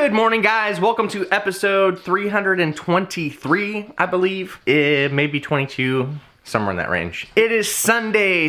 Good morning, guys. Welcome to episode 323, I believe. It may be 22, somewhere in that range. It is Sunday.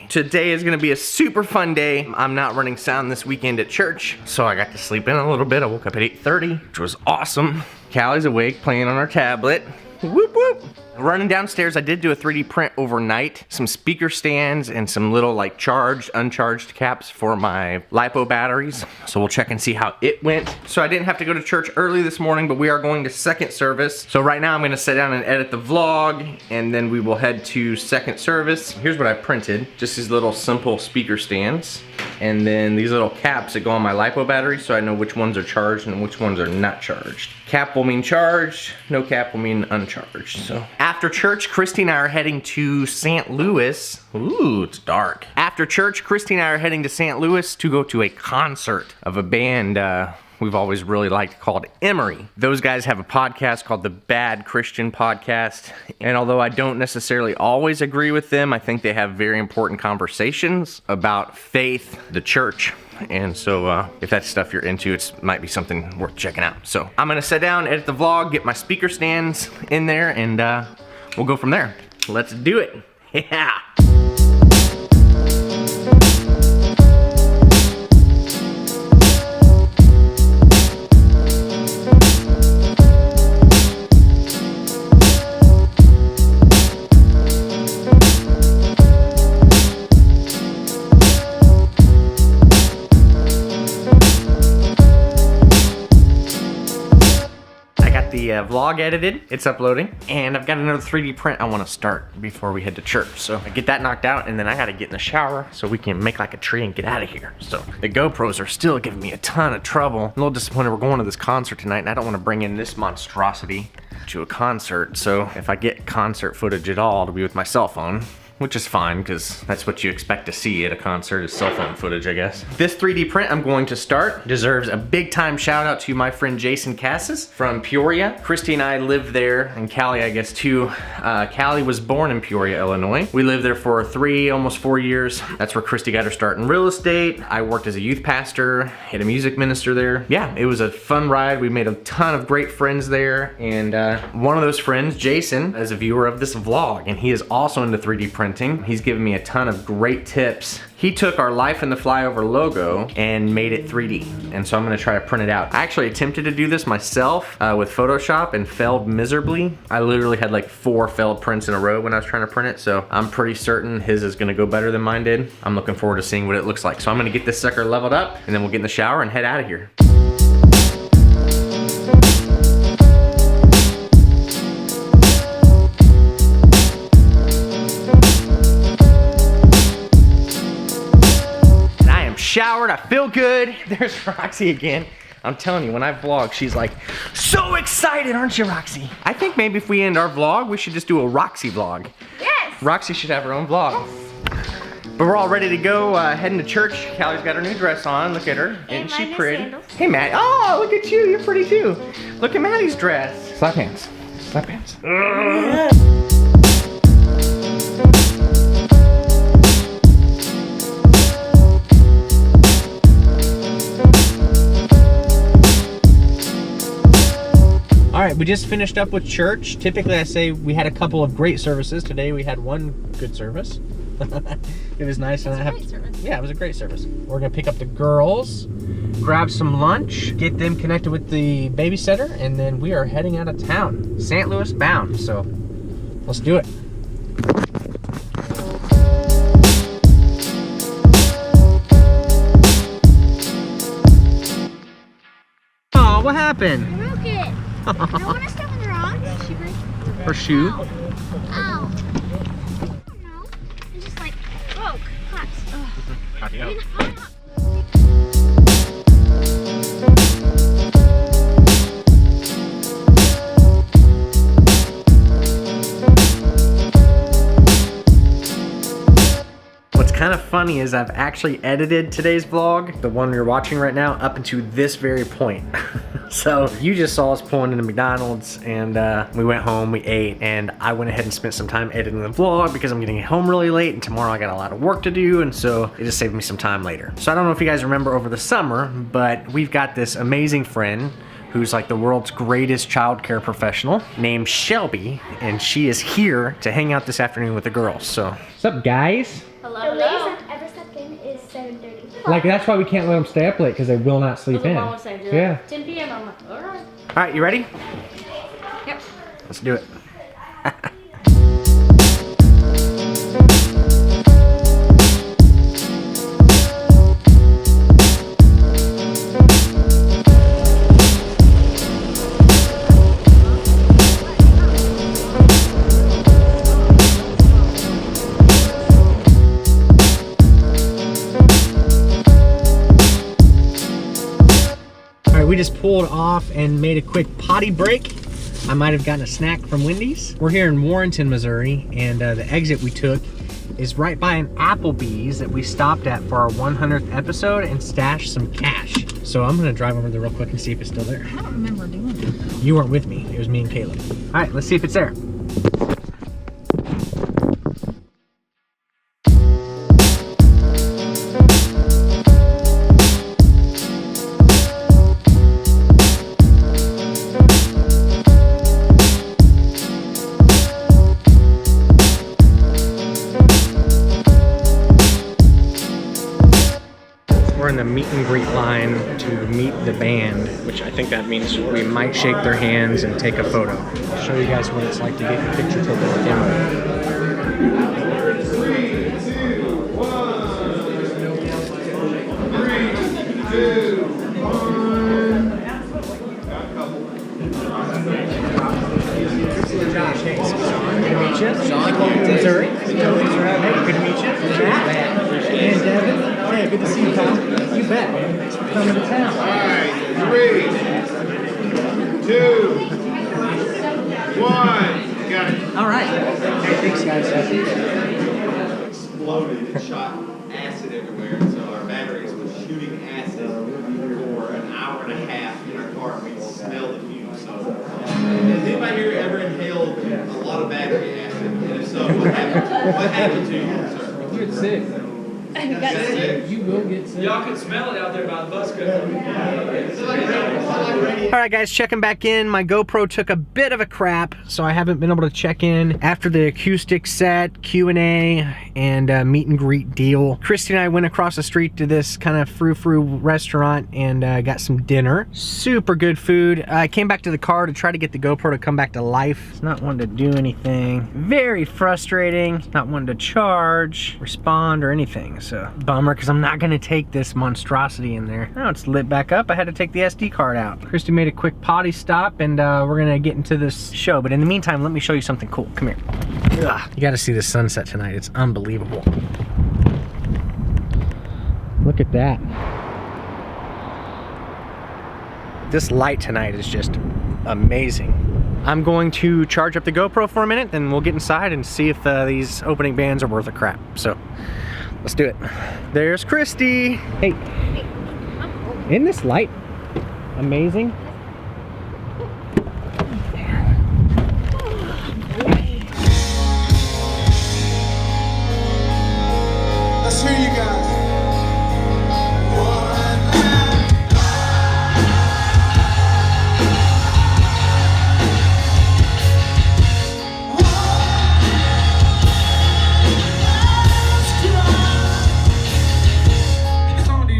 Today is gonna be a super fun day. I'm not running sound this weekend at church, so I got to sleep in a little bit. I woke up at 8:30, which was awesome. Callie's awake, playing on our tablet. Whoop, whoop. Running downstairs, I did do a 3D print overnight. Some speaker stands and some little like charged, uncharged caps for my LiPo batteries. So we'll check and see how it went. So I didn't have to go to church early this morning, but we are going to second service. So right now I'm gonna sit down and edit the vlog, and then we will head to second service. Here's what I printed. Just these little simple speaker stands. And then these little caps that go on my LiPo battery so I know which ones are charged and which ones are not charged. Cap will mean charged, no cap will mean uncharged. So after church, Christy and I are heading to St. Louis. Ooh, it's dark. After church, Christy and I are heading to St. Louis to go to a concert of a band we've always really liked called Emery. Those guys have a podcast called the Bad Christian Podcast. And although I don't necessarily always agree with them, I think they have very important conversations about faith, the church. And so if that's stuff you're into, it might be something worth checking out. So I'm gonna sit down, edit the vlog, get my speaker stands in there, and we'll go from there. Let's do it. Yeah. The vlog edited, it's uploading, and I've got another 3D print I want to start before we head to church. So I get that knocked out, and then I got to get in the shower so we can make like a tree and get out of here. So the GoPros are still giving me a ton of trouble. I'm a little disappointed we're going to this concert tonight, and I don't want to bring in this monstrosity to a concert. So if I get concert footage at all, it'll be with my cell phone, which is fine because that's what you expect to see at a concert is cell phone footage, I guess. This 3D print I'm going to start deserves a big time shout out to my friend Jason Cassis from Peoria. Christy and I lived there, and Callie I guess too. Callie was born in Peoria, Illinois. We lived there for almost 4 years. That's where Christy got her start in real estate. I worked as a youth pastor, had a music minister there. Yeah, it was a fun ride. We made a ton of great friends there, and one of those friends, Jason, is a viewer of this vlog, and he is also into 3D printing. He's given me a ton of great tips. He took our Life in the Flyover logo and made it 3D. And so I'm gonna try to print it out. I actually attempted to do this myself with Photoshop and failed miserably. I literally had like 4 failed prints in a row when I was trying to print it. So I'm pretty certain his is gonna go better than mine did. I'm looking forward to seeing what it looks like. So I'm gonna get this sucker leveled up, and then we'll get in the shower and head out of here. Showered, I feel good. There's Roxy again. I'm telling you, when I vlog, she's like, so excited, aren't you, Roxy? I think maybe if we end our vlog, we should just do a Roxy vlog. Yes! Roxy should have her own vlog. Yes. But we're all ready to go, heading to church. Callie's got her new dress on, look at her. Isn't she pretty? Sandals. Hey, Matt. Oh, look at you, you're pretty too. Look at Maddie's dress. Slap hands, slap hands. All right, we just finished up with church. Typically I say we had a couple of great services. Today we had one good service. It was nice. It was a great service. Yeah, it was a great service. We're gonna pick up the girls, grab some lunch, get them connected with the babysitter, and then we are heading out of town. St. Louis bound, so let's do it. Oh, what happened? I broke it. I don't want to step on the rocks. She broke Her shoe? Ow. Ow. I don't know. It just like broke. Hot. Hot. What's kind of funny is I've actually edited today's vlog, the one you're watching right now, up into this very point. So you just saw us pulling into McDonald's, and we went home, we ate, and I went ahead and spent some time editing the vlog because I'm getting home really late, and tomorrow I got a lot of work to do, and so it just saved me some time later. So I don't know if you guys remember over the summer, but we've got this amazing friend who's like the world's greatest childcare professional named Shelby, and she is here to hang out this afternoon with the girls. So what's up, guys? Hello, the latest I've ever slept in is 7:30. Like, that's why we can't let them stay up late, because they will not sleep in. Yeah. 10 p.m. I'm like, all right. All right, you ready? Yep. Let's do it. We just pulled off and made a quick potty break. I might have gotten a snack from Wendy's. We're here in Warrenton, Missouri, and the exit we took is right by an Applebee's that we stopped at for our 100th episode and stashed some cash. So I'm gonna drive over there real quick and see if it's still there. I don't remember doing that. You weren't with me, it was me and Caleb. All right, let's see if it's there. We're in the meet and greet line to meet the band, which I think that means we might shake their hands and take a photo. I'll show you guys what it's like to get your picture taken with Emery. 3, 2, 1. Josh, hey, good to meet you. Sean, Missouri. Hey, good to meet you. And Devin. Hey, good to see you, pal. You bet, man. Thanks for coming to town. All right, 3, 2, 1. Got it. All right. Hey, thanks, guys. Exploded and shot acid everywhere, and so our batteries were shooting acid for an hour and a half in our car. We could smell the fumes. So, has anybody here ever inhaled a lot of battery acid? And if so, what happened to you, sir? You get sick. You will get sick. Y'all can smell it out there by the bus, couldn't you? All right, guys, checking back in. My GoPro took a bit of a crap, so I haven't been able to check in after the acoustic set, Q&A, and meet and greet deal. Christy and I went across the street to this kind of frou-frou restaurant and got some dinner. Super good food. I came back to the car to try to get the GoPro to come back to life. It's not wanting to do anything. Very frustrating. Not wanting to charge, respond, or anything. So bummer, because I'm not gonna take this monstrosity in there. Now it's lit back up. I had to take the SD card out. Christy made a quick potty stop, and we're gonna get into this show. But in the meantime, let me show you something cool. Come here. Ugh. You gotta see the sunset tonight. It's unbelievable. Look at that. This light tonight is just amazing. I'm going to charge up the GoPro for a minute, then we'll get inside and see if these opening bands are worth a crap. So let's do it. There's Christy. Hey, isn't this light amazing? Let's hear you guys.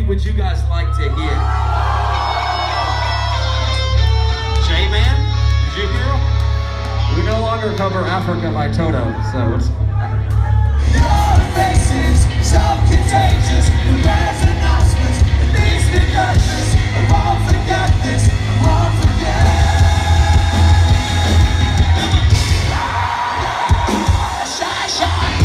Would you guys like to hear? J-Man? Did you hear? We no longer cover Africa by Toto, so it's... Your faces, so contagious. The last announcements, it leaves me nervous. I won't forget this, I won't forget. Shine, shine.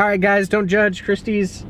All right, guys, don't judge. Christy's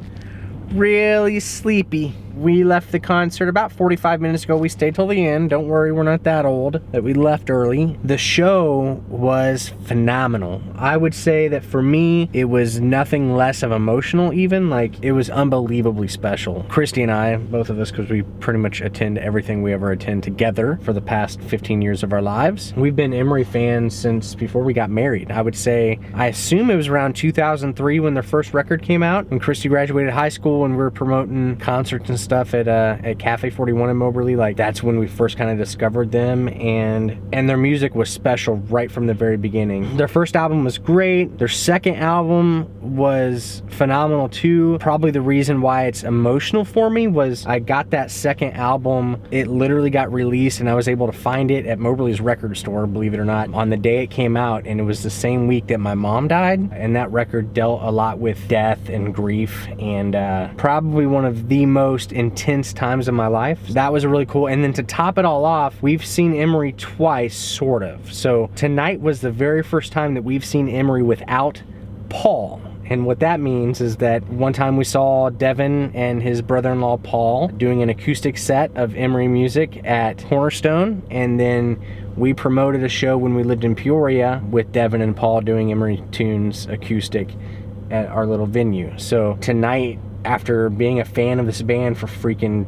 really sleepy. We left the concert about 45 minutes ago. We stayed till the end. Don't worry, we're not that old that we left early. The show was phenomenal. I would say that for me, it was nothing less of emotional even. Like, it was unbelievably special. Christy and I, both of us, because we pretty much attend everything we ever attend together for the past 15 years of our lives. We've been Emery fans since before we got married. I would say, I assume it was around 2003 when their first record came out, when Christy graduated high school and we were promoting concerts and stuff at Cafe 41 in Moberly. Like, that's when we first kind of discovered them, and their music was special right from the very beginning. Their first album was great. Their second album was phenomenal too. Probably the reason why it's emotional for me was I got that second album. It literally got released and I was able to find it at Moberly's record store, believe it or not, on the day it came out, and it was the same week that my mom died, and that record dealt a lot with death and grief, and probably one of the most intense times of my life. That was really cool. And then to top it all off, we've seen Emery twice, sort of. So tonight was the very first time that we've seen Emery without Paul. And what that means is that one time we saw Devin and his brother-in-law Paul doing an acoustic set of Emery music at Cornerstone, and then we promoted a show when we lived in Peoria with Devin and Paul doing Emery tunes acoustic at our little venue. So tonight, after being a fan of this band for freaking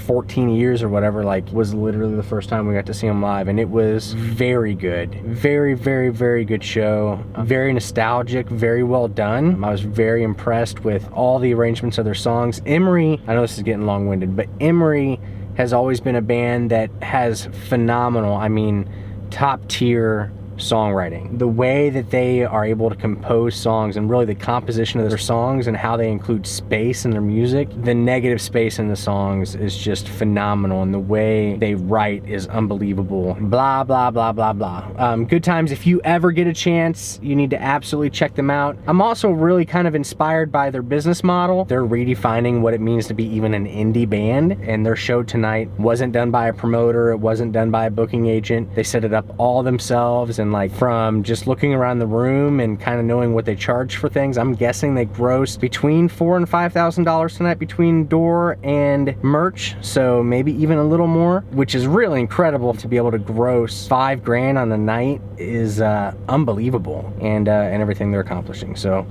14 years or whatever, like, was literally the first time we got to see them live, and it was very good. Very, very, very good show. Very nostalgic, very well done. I was very impressed with all the arrangements of their songs. Emery, I know this is getting long-winded, but Emery has always been a band that has phenomenal, I mean, top-tier songwriting. The way that they are able to compose songs, and really the composition of their songs and how they include space in their music, the negative space in the songs is just phenomenal, and the way they write is unbelievable. Blah, blah, blah, blah, blah. Good times. If you ever get a chance, you need to absolutely check them out. I'm also really kind of inspired by their business model. They're redefining what it means to be even an indie band, and their show tonight wasn't done by a promoter. It wasn't done by a booking agent. They set it up all themselves, and like, from just looking around the room and kind of knowing what they charge for things, I'm guessing they grossed between $4,000 and $5,000 tonight between door and merch, so maybe even a little more, which is really incredible. To be able to gross $5 grand on a night is unbelievable, and everything they're accomplishing. So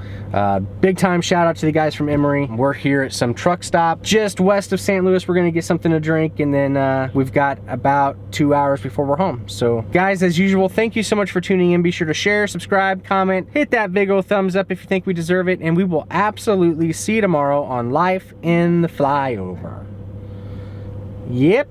big time shout out to the guys from Emery. We're here at some truck stop just west of St. Louis. We're gonna get something to drink, and then we've got about 2 hours before we're home. So guys, as usual, thank you so much for tuning in. Be sure to share, subscribe, comment, hit that big old thumbs up if you think we deserve it, and we will absolutely see you tomorrow on Life in the Flyover. Yep.